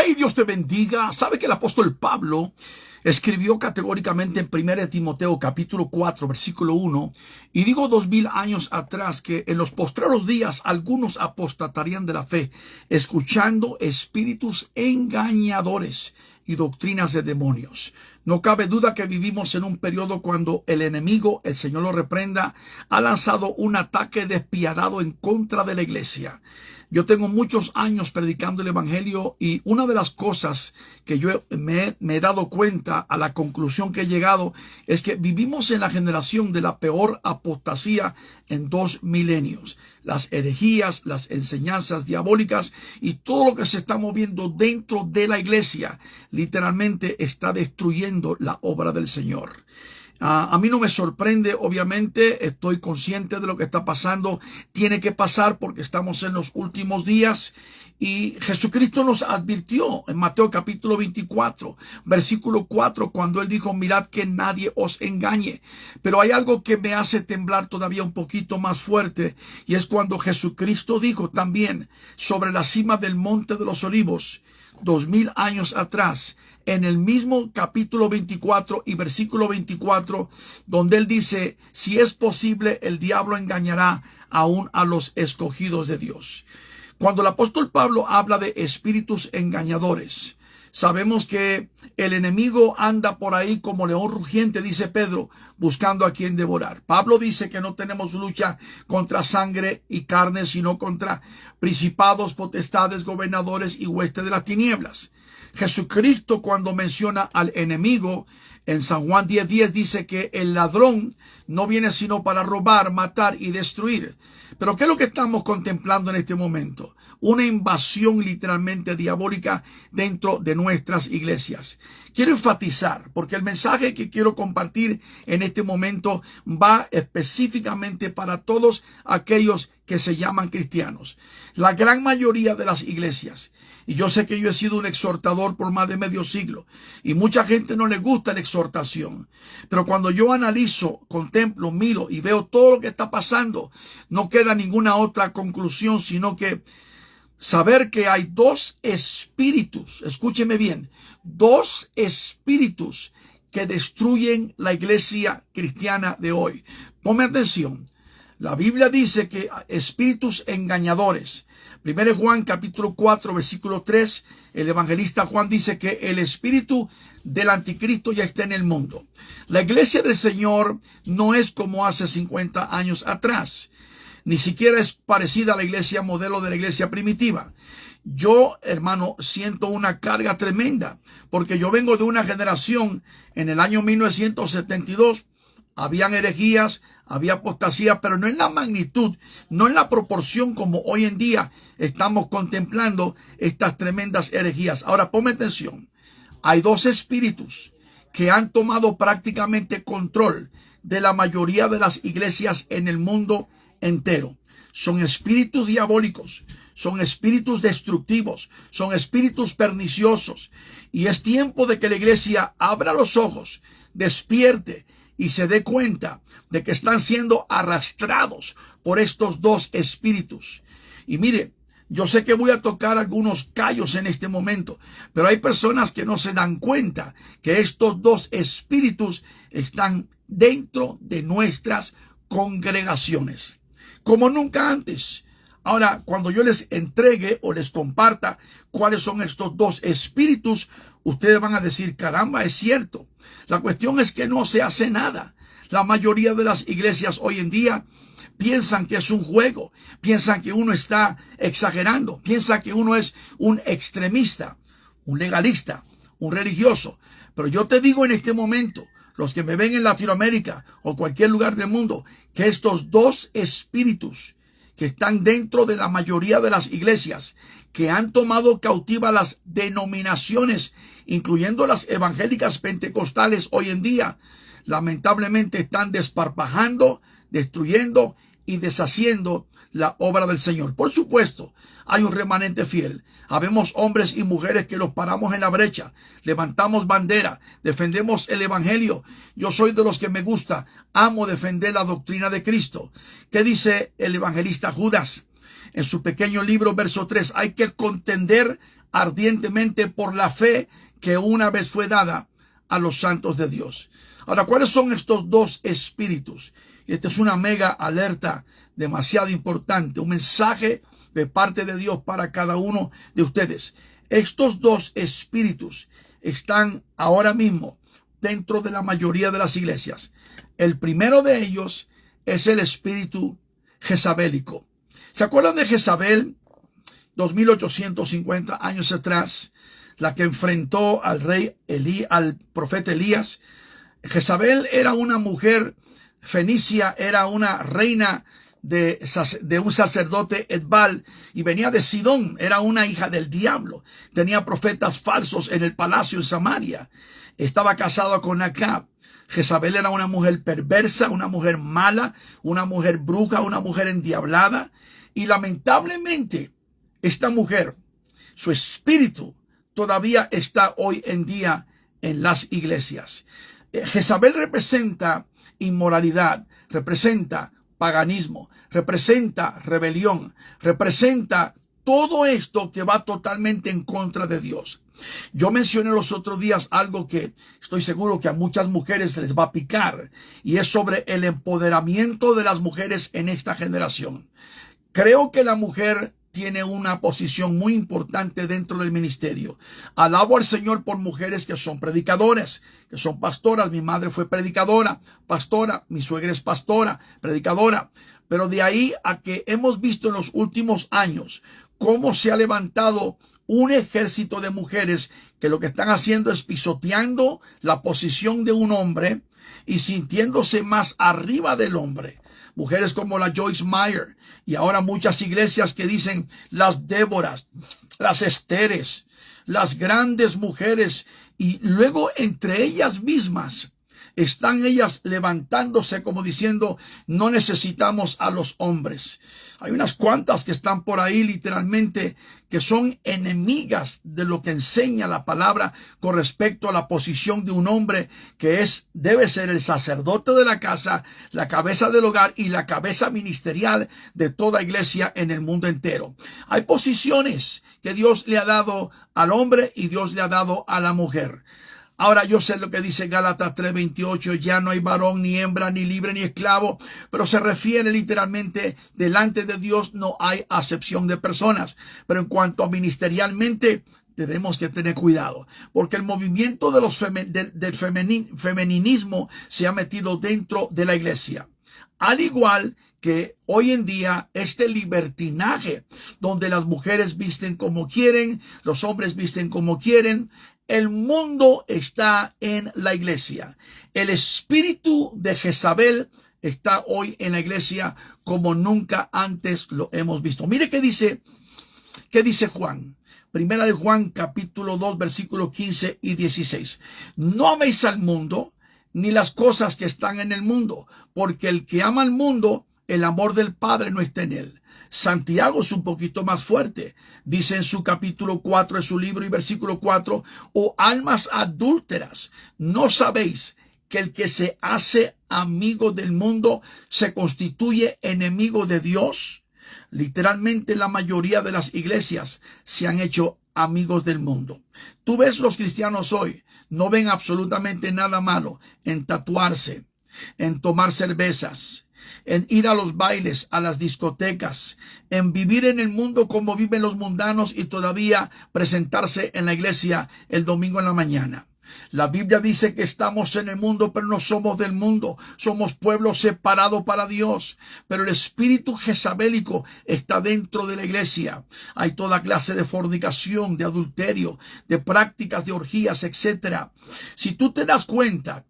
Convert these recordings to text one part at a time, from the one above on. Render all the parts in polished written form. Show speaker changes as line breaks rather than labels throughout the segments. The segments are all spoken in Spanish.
Hey, Dios te bendiga. ¿Sabe que el apóstol Pablo escribió categóricamente en 1 Timoteo capítulo 4 versículo 1 y digo 2000 años atrás que en los postreros días algunos apostatarían de la fe, escuchando espíritus engañadores y doctrinas de demonios? No cabe duda que vivimos en un periodo cuando el enemigo, el Señor lo reprenda, ha lanzado un ataque despiadado en contra de la iglesia. Yo tengo muchos años predicando el evangelio y una de las cosas que yo me he dado cuenta, a la conclusión que he llegado, es que vivimos en la generación de la peor apostasía en 2 milenios. Las herejías, las enseñanzas diabólicas y todo lo que se está moviendo dentro de la iglesia literalmente está destruyendo la obra del Señor. A mí no me sorprende, obviamente, estoy consciente de lo que está pasando. Tiene que pasar porque estamos en los últimos días. Y Jesucristo nos advirtió en Mateo capítulo 24, versículo 4, cuando Él dijo, mirad que nadie os engañe. Pero hay algo que me hace temblar todavía un poquito más fuerte, y es cuando Jesucristo dijo también sobre la cima del Monte de los Olivos, 2000 años atrás, en el mismo capítulo 24 y versículo 24, donde Él dice, si es posible, el diablo engañará aún a los escogidos de Dios. Cuando el apóstol Pablo habla de espíritus engañadores, sabemos que el enemigo anda por ahí como león rugiente, dice Pedro, buscando a quien devorar. Pablo dice que no tenemos lucha contra sangre y carne, sino contra principados, potestades, gobernadores y huestes de las tinieblas. Jesucristo, cuando menciona al enemigo, en San Juan 10:10 dice que el ladrón no viene sino para robar, matar y destruir. Pero ¿qué es lo que estamos contemplando en este momento? Una invasión literalmente diabólica dentro de nuestras iglesias. Quiero enfatizar, porque el mensaje que quiero compartir en este momento va específicamente para todos aquellos que se llaman cristianos. La gran mayoría de las iglesias, y yo sé que yo he sido un exhortador por más de medio siglo, y mucha gente no le gusta la exhortación, pero cuando yo analizo, contemplo, miro y veo todo lo que está pasando, no queda ninguna otra conclusión, sino que saber que hay dos espíritus, escúcheme bien, dos espíritus que destruyen la iglesia cristiana de hoy. Ponme atención. La Biblia dice que espíritus engañadores. 1 Juan capítulo 4 versículo 3, el evangelista Juan dice que el espíritu del anticristo ya está en el mundo. La iglesia del Señor no es como hace 50 años atrás. Ni siquiera es parecida a la iglesia modelo de la iglesia primitiva. Yo, hermano, siento una carga tremenda, porque yo vengo de una generación en el año 1972, habían herejías, había apostasía, pero no en la magnitud, no en la proporción como hoy en día estamos contemplando estas tremendas herejías. Ahora, ponme atención. Hay dos espíritus que han tomado prácticamente control de la mayoría de las iglesias en el mundo entero. Son espíritus diabólicos, son espíritus destructivos, son espíritus perniciosos. Y es tiempo de que la iglesia abra los ojos, despierte y se dé cuenta de que están siendo arrastrados por estos dos espíritus. Y mire, yo sé que voy a tocar algunos callos en este momento, pero hay personas que no se dan cuenta que estos dos espíritus están dentro de nuestras congregaciones, como nunca antes. Ahora, cuando yo les entregue o les comparta cuáles son estos dos espíritus, ustedes van a decir, caramba, es cierto. La cuestión es que no se hace nada. La mayoría de las iglesias hoy en día piensan que es un juego, piensan que uno está exagerando, piensan que uno es un extremista, un legalista, un religioso. Pero yo te digo en este momento, los que me ven en Latinoamérica o cualquier lugar del mundo, que estos dos espíritus que están dentro de la mayoría de las iglesias, que han tomado cautiva las denominaciones, incluyendo las evangélicas pentecostales hoy en día, lamentablemente están desparpajando, destruyendo y deshaciendo la obra del Señor. Por supuesto, hay un remanente fiel. Habemos hombres y mujeres que los paramos en la brecha, levantamos bandera, defendemos el evangelio. Yo soy de los que me gusta, amo defender la doctrina de Cristo. ¿Qué dice el evangelista Judas? En su pequeño libro, verso 3, hay que contender ardientemente por la fe que una vez fue dada a los santos de Dios. Ahora, ¿cuáles son estos dos espíritus? Esta es una mega alerta demasiado importante, un mensaje de parte de Dios para cada uno de ustedes. Estos dos espíritus están ahora mismo dentro de la mayoría de las iglesias. El primero de ellos es el espíritu jezabélico. ¿Se acuerdan de Jezabel? 2850 años atrás, la que enfrentó al rey al profeta Elías. Jezabel era una mujer fenicia, era una reina de un sacerdote Edbal y venía de Sidón, era una hija del diablo, tenía profetas falsos en el palacio en Samaria, estaba casada con Acab. Jezabel era una mujer perversa, una mujer mala, una mujer bruja, una mujer endiablada, y lamentablemente esta mujer, su espíritu todavía está hoy en día en las iglesias. Jezabel representa inmoralidad, representa paganismo, representa rebelión, representa todo esto que va totalmente en contra de Dios. Yo mencioné los otros días algo que estoy seguro que a muchas mujeres les va a picar, y es sobre el empoderamiento de las mujeres en esta generación. Creo que la mujer tiene una posición muy importante dentro del ministerio. Alabo al Señor por mujeres que son predicadoras, que son pastoras. Mi madre fue predicadora, pastora, mi suegra es pastora, predicadora. Pero de ahí a que hemos visto en los últimos años cómo se ha levantado un ejército de mujeres que lo que están haciendo es pisoteando la posición de un hombre y sintiéndose más arriba del hombre. Mujeres como la Joyce Meyer, y ahora muchas iglesias que dicen las Déboras, las Esteres, las grandes mujeres, y luego entre ellas mismas están ellas levantándose como diciendo, no necesitamos a los hombres. Hay unas cuantas que están por ahí literalmente que son enemigas de lo que enseña la palabra con respecto a la posición de un hombre que debe ser el sacerdote de la casa, la cabeza del hogar y la cabeza ministerial de toda iglesia en el mundo entero. Hay posiciones que Dios le ha dado al hombre y Dios le ha dado a la mujer. Ahora yo sé lo que dice Gálatas 3:28, ya no hay varón, ni hembra, ni libre, ni esclavo, pero se refiere literalmente, delante de Dios no hay acepción de personas. Pero en cuanto a ministerialmente, tenemos que tener cuidado, porque el movimiento de del femeninismo se ha metido dentro de la iglesia. Al igual que hoy en día este libertinaje, donde las mujeres visten como quieren, los hombres visten como quieren. El mundo está en la iglesia. El espíritu de Jezabel está hoy en la iglesia como nunca antes lo hemos visto. Mire qué dice Juan. Primera de Juan, capítulo 2, versículos 15 y 16. No améis al mundo, ni las cosas que están en el mundo, porque el que ama al mundo, el amor del Padre no está en él. Santiago es un poquito más fuerte. Dice en su capítulo 4 de su libro y versículo 4, oh almas adúlteras, ¿no sabéis que el que se hace amigo del mundo se constituye enemigo de Dios? Literalmente la mayoría de las iglesias se han hecho amigos del mundo. Tú ves los cristianos hoy, no ven absolutamente nada malo en tatuarse, en tomar cervezas, en ir a los bailes, a las discotecas, en vivir en el mundo como viven los mundanos y todavía presentarse en la iglesia el domingo en la mañana. La Biblia dice que estamos en el mundo, pero no somos del mundo. Somos pueblo separado para Dios. Pero el espíritu jezabélico está dentro de la iglesia. Hay toda clase de fornicación, de adulterio, de prácticas de orgías, etc. Si tú te das cuenta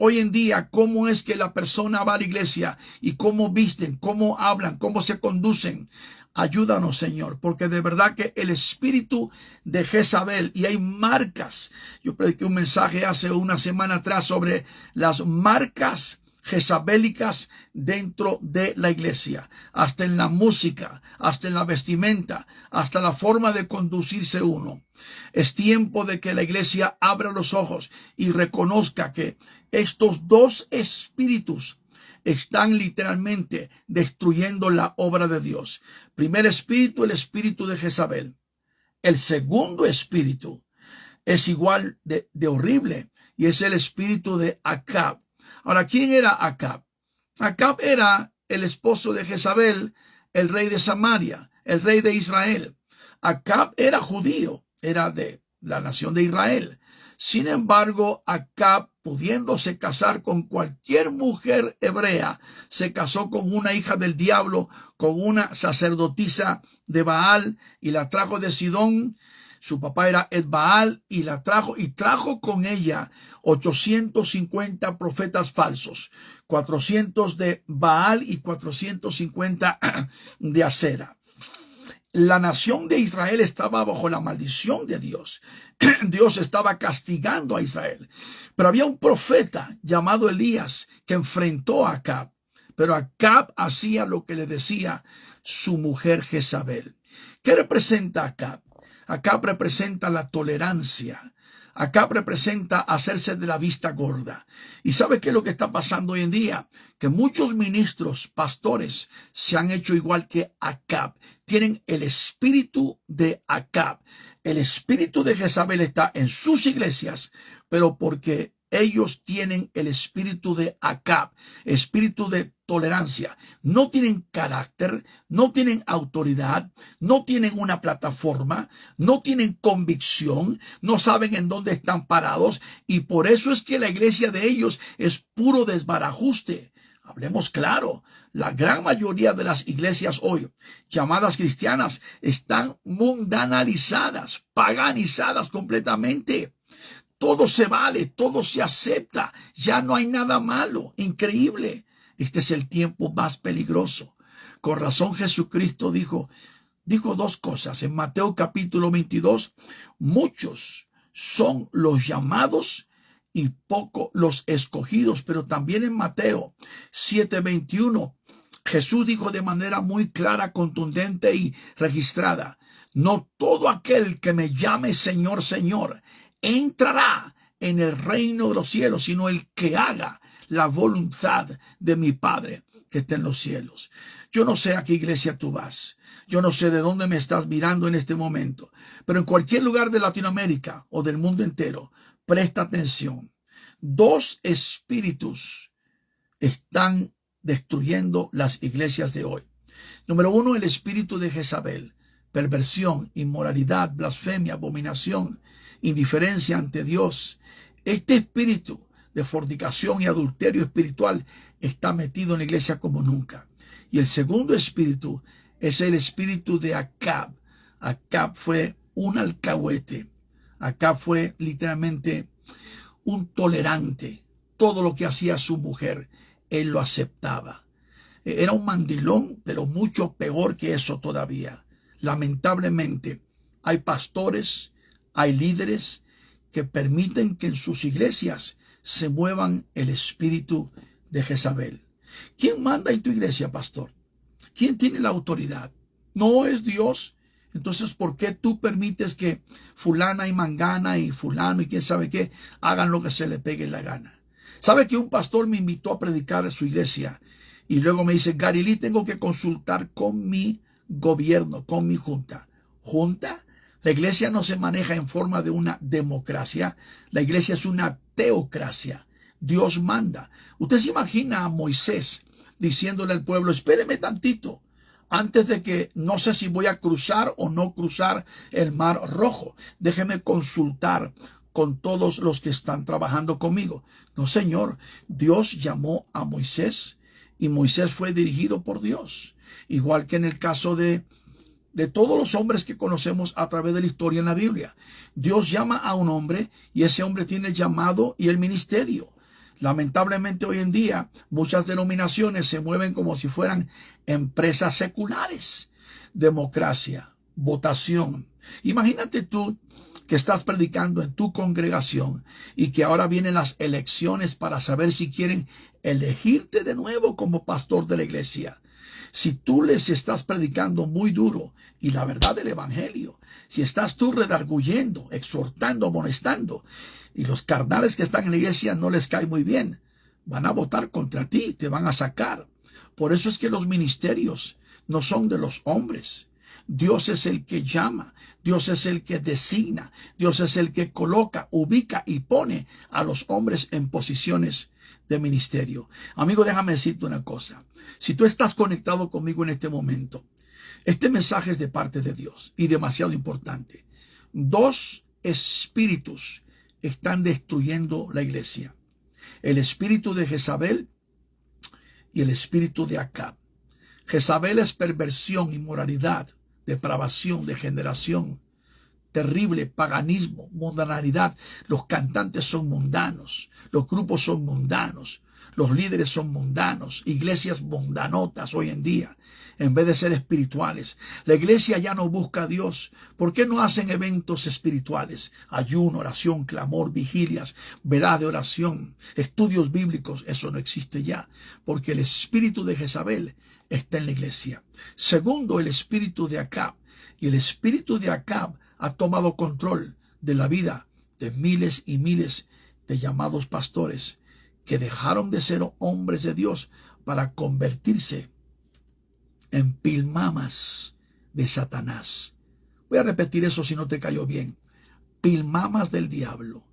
hoy en día cómo es que la persona va a la iglesia y cómo visten, cómo hablan, cómo se conducen, ayúdanos, Señor, porque de verdad que el espíritu de Jezabel, y hay marcas. Yo prediqué un mensaje hace una semana atrás sobre las marcas jezabélicas dentro de la iglesia, hasta en la música, hasta en la vestimenta, hasta la forma de conducirse uno. Es tiempo de que la iglesia abra los ojos y reconozca que estos dos espíritus están literalmente destruyendo la obra de Dios. Primer espíritu, el espíritu de Jezabel. El segundo espíritu es igual de horrible y es el espíritu de Acab. Ahora, ¿quién era Acab? Acab era el esposo de Jezabel, el rey de Samaria, el rey de Israel. Acab era judío, era de la nación de Israel. Sin embargo, Acab, pudiéndose casar con cualquier mujer hebrea, se casó con una hija del diablo, con una sacerdotisa de Baal, y la trajo de Sidón. Su papá era Edbaal, y la trajo con ella 850 profetas falsos, 400 de Baal y 450 de Asera. La nación de Israel estaba bajo la maldición de Dios. Dios estaba castigando a Israel. Pero había un profeta llamado Elías que enfrentó a Acab. Pero Acab hacía lo que le decía su mujer Jezabel. ¿Qué representa Acab? Acab representa la tolerancia. Acab representa hacerse de la vista gorda. ¿Y sabe qué es lo que está pasando hoy en día? Que muchos ministros, pastores, se han hecho igual que Acab. Tienen el espíritu de Acab. El espíritu de Jezabel está en sus iglesias, pero porque ellos tienen el espíritu de Acab, espíritu de tolerancia. No tienen carácter, no tienen autoridad, no tienen una plataforma, no tienen convicción, no saben en dónde están parados, y por eso es que la iglesia de ellos es puro desbarajuste. Hablemos claro, la gran mayoría de las iglesias hoy, llamadas cristianas, están mundanalizadas, paganizadas completamente. Todo se vale, todo se acepta, ya no hay nada malo, increíble. Este es el tiempo más peligroso. Con razón Jesucristo dijo dos cosas. En Mateo capítulo 22, muchos son los llamados y pocos los escogidos. Pero también en Mateo 7:21, Jesús dijo de manera muy clara, contundente y registrada: no todo aquel que me llame Señor, Señor, entrará en el reino de los cielos, sino el que haga la voluntad de mi Padre que está en los cielos. Yo no sé a qué iglesia tú vas. Yo no sé de dónde me estás mirando en este momento. Pero en cualquier lugar de Latinoamérica o del mundo entero, presta atención. Dos espíritus están destruyendo las iglesias de hoy. Número uno, el espíritu de Jezabel. Perversión, inmoralidad, blasfemia, abominación, indiferencia ante Dios. Este espíritu de fornicación y adulterio espiritual está metido en la iglesia como nunca. Y el segundo espíritu es el espíritu de Acab. Acab fue un alcahuete. Acab fue literalmente un tolerante. Todo lo que hacía su mujer, él lo aceptaba. Era un mandilón, pero mucho peor que eso todavía. Lamentablemente, hay pastores, hay líderes que permiten que en sus iglesias se muevan el espíritu de Jezabel. ¿Quién manda en tu iglesia, pastor? ¿Quién tiene la autoridad? ¿No es Dios? Entonces, ¿por qué tú permites que fulana y mangana y fulano y quién sabe qué hagan lo que se le pegue la gana? ¿Sabe que un pastor me invitó a predicar en su iglesia? Y luego me dice: Garilí, tengo que consultar con mi gobierno, con mi junta. ¿Junta? La iglesia no se maneja en forma de una democracia. La iglesia es una teocracia. Dios manda. Usted se imagina a Moisés diciéndole al pueblo: espéreme tantito, antes de que no sé si voy a cruzar o no cruzar el Mar Rojo. Déjeme consultar con todos los que están trabajando conmigo. No, señor. Dios llamó a Moisés y Moisés fue dirigido por Dios. Igual que en el caso de todos los hombres que conocemos a través de la historia en la Biblia. Dios llama a un hombre y ese hombre tiene el llamado y el ministerio. Lamentablemente hoy en día muchas denominaciones se mueven como si fueran empresas seculares. Democracia, votación. Imagínate tú que estás predicando en tu congregación y que ahora vienen las elecciones para saber si quieren elegirte de nuevo como pastor de la iglesia. Si tú les estás predicando muy duro y la verdad del evangelio, si estás tú redarguyendo, exhortando, amonestando, y los carnales que están en la iglesia no les cae muy bien, van a votar contra ti, te van a sacar. Por eso es que los ministerios no son de los hombres. Dios es el que llama, Dios es el que designa, Dios es el que coloca, ubica y pone a los hombres en posiciones de ministerio. Amigo, déjame decirte una cosa. Si tú estás conectado conmigo en este momento, este mensaje es de parte de Dios y demasiado importante. Dos espíritus están destruyendo la iglesia. El espíritu de Jezabel y el espíritu de Acab. Jezabel es perversión, inmoralidad, depravación, degeneración, terrible paganismo, mundanalidad. Los cantantes son mundanos, los grupos son mundanos, los líderes son mundanos, iglesias mundanotas hoy en día, en vez de ser espirituales. La iglesia ya no busca a Dios. ¿Por qué no hacen eventos espirituales? Ayuno, oración, clamor, vigilias, velada de oración, estudios bíblicos. Eso no existe ya, porque el espíritu de Jezabel está en la iglesia. Segundo, el espíritu de Acab. Y el espíritu de Acab ha tomado control de la vida de miles y miles de llamados pastores que dejaron de ser hombres de Dios para convertirse en pilmamas de Satanás. Voy a repetir eso si no te cayó bien. Pilmamas del diablo.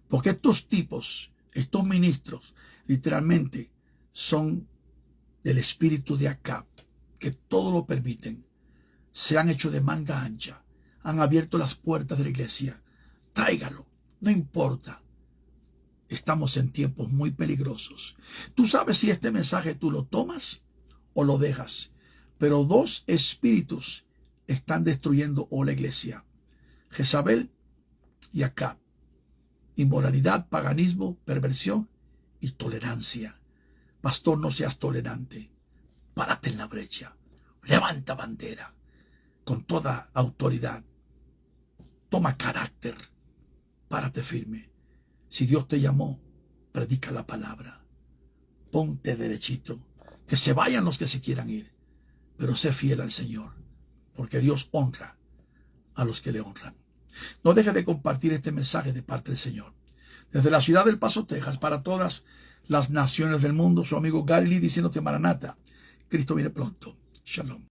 Porque estos tipos, estos ministros, literalmente son del espíritu de Acab, que todo lo permiten. Se han hecho de manga ancha. Han abierto las puertas de la iglesia. Tráigalo, no importa. Estamos en tiempos muy peligrosos. Tú sabes si este mensaje tú lo tomas o lo dejas. Pero dos espíritus están destruyendo la iglesia. Jezabel y Acab. Inmoralidad, paganismo, perversión y tolerancia. Pastor, no seas tolerante. Párate en la brecha. Levanta bandera con toda autoridad. Toma carácter. Párate firme. Si Dios te llamó, predica la palabra. Ponte derechito. Que se vayan los que se quieran ir. Pero sé fiel al Señor. Porque Dios honra a los que le honran. No dejes de compartir este mensaje de parte del Señor. Desde la ciudad del Paso, Texas, para todas las naciones del mundo, su amigo Gary Lee diciéndote Maranata. Cristo viene pronto. Shalom.